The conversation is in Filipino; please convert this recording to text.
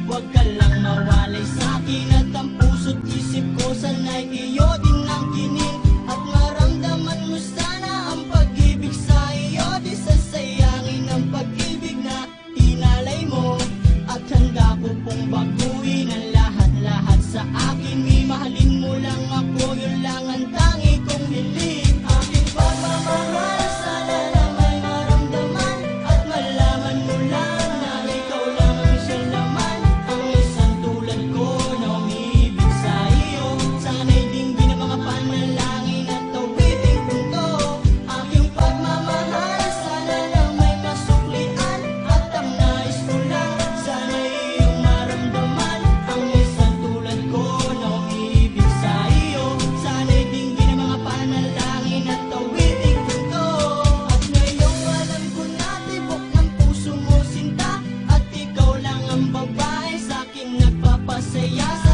Huwag ka lang mawalay sa'kin at ang puso't isip ko sana'y iyo din ang ginin. At maramdaman mo sana ang pag-ibig sa iyo, di sasayangin ang pag-ibig na inalay mo. At handa ko pong baguhin ang lahat-lahat sa akin. Mahalin mo lang ako, yun lang ang tangi kong hiling. Aking pagmamahal, sana lang may maramdaman at malaman mo lang na ikaw lang ang siyang laman. Ang isang tulad ko na umiibig sa iyo, sana'y dinggin ang mga panalangin at tawiting punto. Aking pagmamahal, sana lang may masuklian at ang nais ko lang, sana'y iyong maramdaman. Ang isang tulad ko na umiibig sa iyo, sana'y dinggin ang mga panalangin at tawiting punto. At ngayong alam ko na tibok ng puso mo sinta, at ikaw lang ang babae sa'king nagpapasaya.